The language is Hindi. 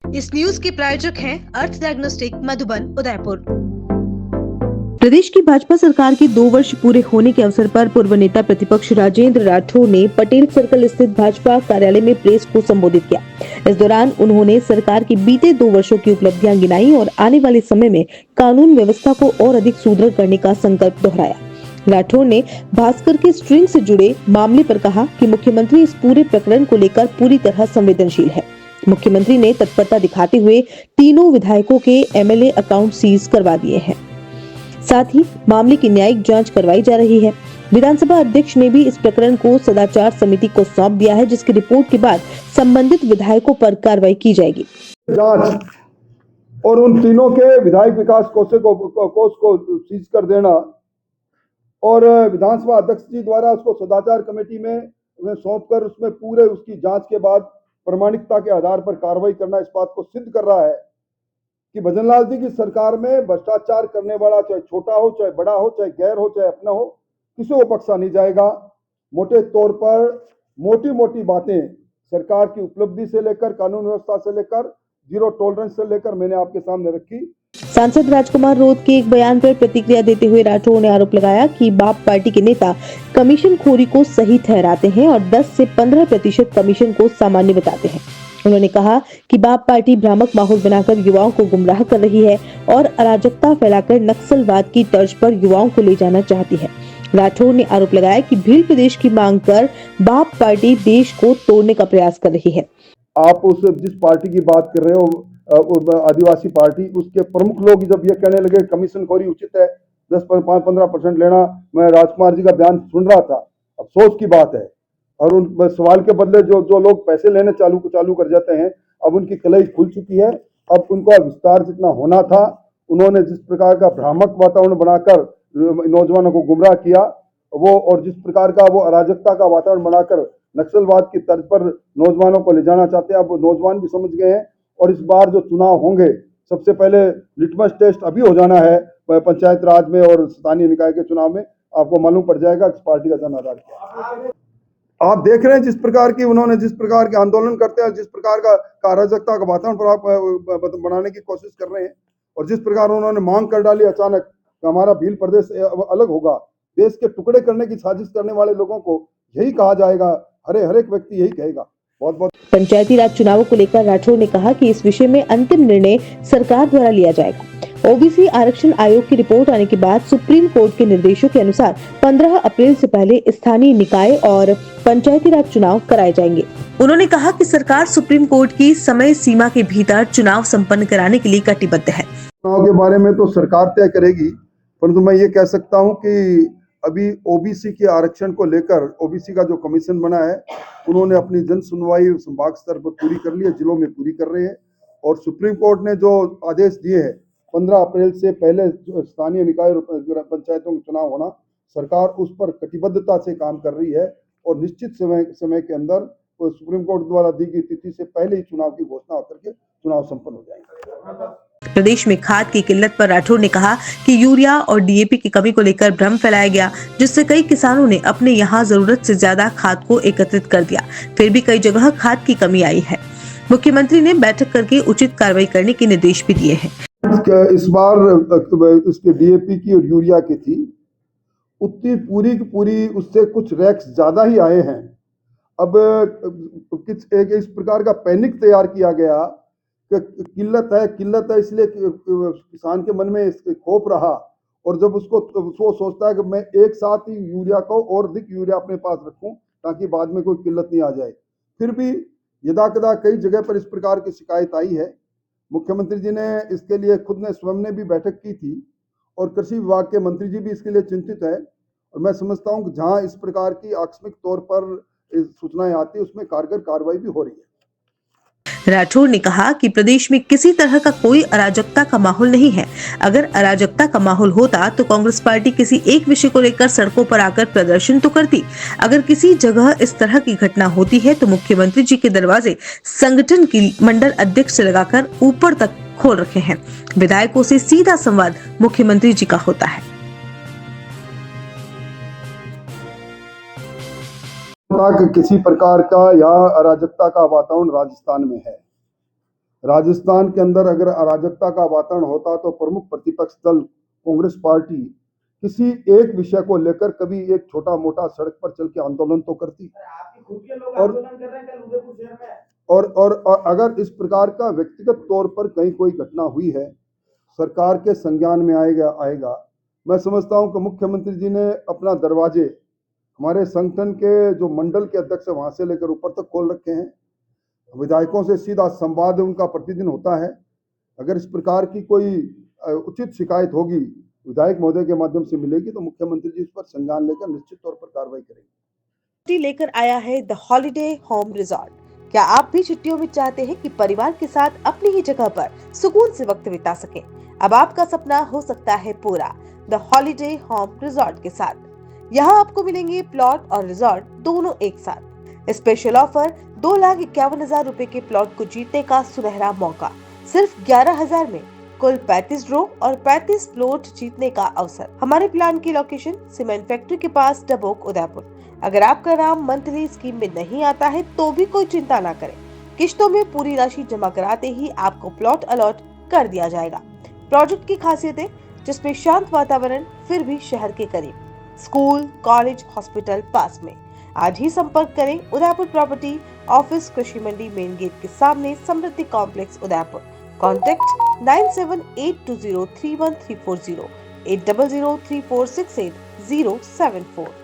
इस न्यूज के प्रायोजक हैं अर्थ डायग्नोस्टिक मधुबन उदयपुर। प्रदेश की भाजपा सरकार के 2 वर्ष पूरे होने के अवसर पर पूर्व नेता प्रतिपक्ष राजेंद्र राठौर ने पटेल सर्कल स्थित भाजपा कार्यालय में प्रेस को संबोधित किया। इस दौरान उन्होंने सरकार की बीते 2 वर्षों की उपलब्धियां गिनाई और आने वाले समय में कानून व्यवस्था को और अधिक सुदृढ़ करने का संकल्प दोहराया। राठौर ने भास्कर के स्ट्रिंग से जुड़े मामले पर कहा कि मुख्यमंत्री इस पूरे प्रकरण को लेकर पूरी तरह संवेदनशील है। मुख्यमंत्री ने तत्परता दिखाते हुए तीनों विधायकों के एमएलए अकाउंट सीज करवा दिए हैं। साथ ही मामले की न्यायिक जांच करवाई जा रही है। विधानसभा अध्यक्ष ने भी इस प्रकरण को सदाचार समिति को सौंप दिया है, जिसकी रिपोर्ट के बाद संबंधित विधायकों पर कार्रवाई की जाएगी। जांच और उन तीनों के विधायक विकास कोष को सीज कर देना और विधानसभा अध्यक्ष जी द्वारा उसको सदाचार कमेटी में सौंपकर उसमें पूरे उसकी जांच के बाद प्रामाणिकता के आधार पर कार्रवाई करना इस बात को सिद्ध कर रहा है कि भजनलाल जी की सरकार में भ्रष्टाचार करने वाला चाहे छोटा हो, चाहे बड़ा हो, चाहे गैर हो, चाहे अपना हो, किसी को बख्शा नहीं जाएगा। मोटे तौर पर मोटी मोटी बातें सरकार की उपलब्धि से लेकर कानून व्यवस्था से लेकर जीरो टॉलरेंस से लेकर मैंने आपके सामने रखी। सांसद राजकुमार रोध के एक बयान पर प्रतिक्रिया देते हुए राठौर ने आरोप लगाया कि बाप पार्टी के नेता कमीशन खोरी को सही ठहराते हैं और 10 से 15% कमीशन को सामान्य बताते हैं। उन्होंने कहा कि बाप पार्टी भ्रामक माहौल बनाकर युवाओं को गुमराह कर रही है और अराजकता फैलाकर नक्सलवाद की तर्ज पर युवाओं को ले जाना चाहती है। राठौर ने आरोप लगाया कि भील प्रदेश की मांग कर बाप पार्टी देश को तोड़ने का प्रयास कर रही है। आप उस जिस पार्टी की बात कर रहे हो आदिवासी पार्टी, उसके प्रमुख लोग जब ये कहने लगे कमीशन खोरी उचित है, 10-15% लेना, मैं राजकुमार जी का बयान सुन रहा था, अफसोस की बात है। और उन सवाल के बदले जो लोग पैसे लेने चालू कर जाते हैं, अब उनकी कलई खुल चुकी है। अब उनको विस्तार जितना होना था, उन्होंने जिस प्रकार का भ्रामक वातावरण बनाकर नौजवानों को गुमराह किया, वो और जिस प्रकार का वो अराजकता का वातावरण बनाकर नक्सलवाद की तर्ज पर नौजवानों को ले जाना चाहते हैं, अब नौजवान भी समझ गए हैं। और इस बार जो चुनाव होंगे, सबसे पहले लिटमस टेस्ट अभी हो जाना है पंचायत राज में और स्थानीय निकाय के चुनाव में, आपको मालूम पड़ जाएगा किस पार्टी का जनाधार क्या है। आप देख रहे हैं जिस प्रकार की उन्होंने जिस प्रकार के आंदोलन करते हैं, जिस प्रकार का अराजकता का वातावरण बनाने की कोशिश कर रहे हैं और जिस प्रकार उन्होंने मांग कर डाली अचानक कि हमारा भील प्रदेश अलग होगा, देश के टुकड़े करने की साजिश करने वाले लोगों को यही कहा जाएगा, हर एक व्यक्ति यही कहेगा। बहुत बहुत पंचायती राज चुनावों को लेकर राठौर ने कहा कि इस विषय में अंतिम निर्णय सरकार द्वारा लिया जाएगा। ओबीसी आरक्षण आयोग की रिपोर्ट आने के बाद सुप्रीम कोर्ट के निर्देशों के अनुसार 15 अप्रैल से पहले स्थानीय निकाय और पंचायती राज चुनाव कराए जाएंगे। उन्होंने कहा कि सरकार सुप्रीम कोर्ट की समय सीमा के भीतर चुनाव संपन्न कराने के लिए कटिबद्ध है। चुनाव के बारे में तो सरकार तय करेगी, परंतु मैं ये कह सकता हूँ कि अभी ओबीसी के आरक्षण को लेकर ओबीसी का जो कमीशन बना है, उन्होंने अपनी जन सुनवाई संभाग स्तर पर पूरी कर ली है, जिलों में पूरी कर रहे हैं। और सुप्रीम कोर्ट ने जो आदेश दिए हैं 15 अप्रैल से पहले स्थानीय निकाय और पंचायतों के चुनाव होना, सरकार उस पर कटिबद्धता से काम कर रही है और निश्चित समय के अंदर सुप्रीम कोर्ट द्वारा दी गई तिथि से पहले ही चुनाव की घोषणा होकर के चुनाव संपन्न हो जाएंगे। प्रदेश में खाद की किल्लत पर राठौर ने कहा कि यूरिया और डीएपी की कमी को लेकर भ्रम फैलाया गया, जिससे कई किसानों ने अपने यहाँ जरूरत से ज्यादा खाद को एकत्रित कर दिया। फिर भी कई जगह खाद की कमी आई है। मुख्यमंत्री ने बैठक करके उचित कार्रवाई करने के निर्देश भी दिए हैं। इस बार इसके डीएपी की और यूरिया की थी, उतनी पूरी की पूरी उससे कुछ रैक्स ज्यादा ही आए हैं। अब एक इस प्रकार का पैनिक तैयार किया गया कि किल्लत है इसलिए किसान के मन में खौफ रहा, और जब उसको सोचता है कि मैं एक साथ ही यूरिया को और अधिक यूरिया अपने पास रखूं ताकि बाद में कोई किल्लत नहीं आ जाए। फिर भी यदाकदा कई जगह पर इस प्रकार की शिकायत आई है। मुख्यमंत्री जी ने इसके लिए खुद ने स्वयं ने भी बैठक की थी और कृषि विभाग के मंत्री जी भी इसके लिए चिंतित है। और मैं समझता हूं कि जहां इस प्रकार की आकस्मिक तौर पर सूचनाएं आती है, उसमें कारगर कार्रवाई भी हो रही है। राठौर ने कहा कि प्रदेश में किसी तरह का कोई अराजकता का माहौल नहीं है। अगर अराजकता का माहौल होता तो कांग्रेस पार्टी किसी एक विषय को लेकर सड़कों पर आकर प्रदर्शन तो करती। अगर किसी जगह इस तरह की घटना होती है तो मुख्यमंत्री जी के दरवाजे संगठन की मंडल अध्यक्ष से लगाकर ऊपर तक खोल रखे हैं। विधायकों से सीधा संवाद मुख्यमंत्री जी का होता है। किसी प्रकार का या अराजकता का वातावरण राजस्थान में है, राजस्थान के अंदर अगर अराजकता का वातावरण होता तो प्रमुख प्रतिपक्ष दल कांग्रेस पार्टी किसी एक विषय को लेकर कभी एक छोटा मोटा सड़क पर चल के आंदोलन तो करती। आपके खुद के लोग और- आंदोलन कर रहे हैं कल उदयपुर शहर में। और अगर इस प्रकार का व्यक्तिगत तौर पर कहीं कोई घटना हुई है, सरकार के संज्ञान में आएगा। मैं समझता हूं कि मुख्यमंत्री जी ने अपना दरवाजे हमारे संगठन के जो मंडल के अध्यक्ष है वहां से लेकर ऊपर तक खोल रखे हैं। विधायकों से सीधा संवाद उनका प्रतिदिन होता है। अगर इस प्रकार की कोई उचित शिकायत होगी विधायक महोदय के माध्यम से मिलेगी तो मुख्यमंत्री जी इस पर संज्ञान लेकर निश्चित तौर पर कार्रवाई करेंगे। छुट्टी लेकर आया है द हॉलिडे होम रिजॉर्ट। क्या आप भी छुट्टियों में चाहते हैं कि परिवार के साथ अपनी ही जगह पर सुकून से वक्त बिता सकें? अब आपका सपना हो सकता है पूरा द हॉलिडे होम रिजॉर्ट के साथ। यहाँ आपको मिलेंगे प्लॉट और रिजॉर्ट दोनों एक साथ। स्पेशल ऑफर 2,51,000 रुपए के प्लॉट को जीतने का सुनहरा मौका। सिर्फ 11,000 में कुल 35 ड्रॉ और 35 प्लॉट जीतने का अवसर। हमारे प्लान की लोकेशन सीमेंट फैक्ट्री के पास डबोक उदयपुर। अगर आपका नाम मंथली स्कीम में नहीं आता है तो भी कोई चिंता ना करें, किश्तों में पूरी राशि जमा कराते ही आपको प्लॉट अलॉट कर दिया जाएगा। प्रोजेक्ट की खासियतें, जिसमें शांत वातावरण फिर भी शहर के करीब, स्कूल, कॉलेज, हॉस्पिटल पास में। आज ही संपर्क करें उदयपुर प्रॉपर्टी ऑफिस, कृषि मंडी मेन गेट के सामने, समृद्धि कॉम्प्लेक्स उदयपुर। कॉन्टेक्ट 9782031340 8003468074।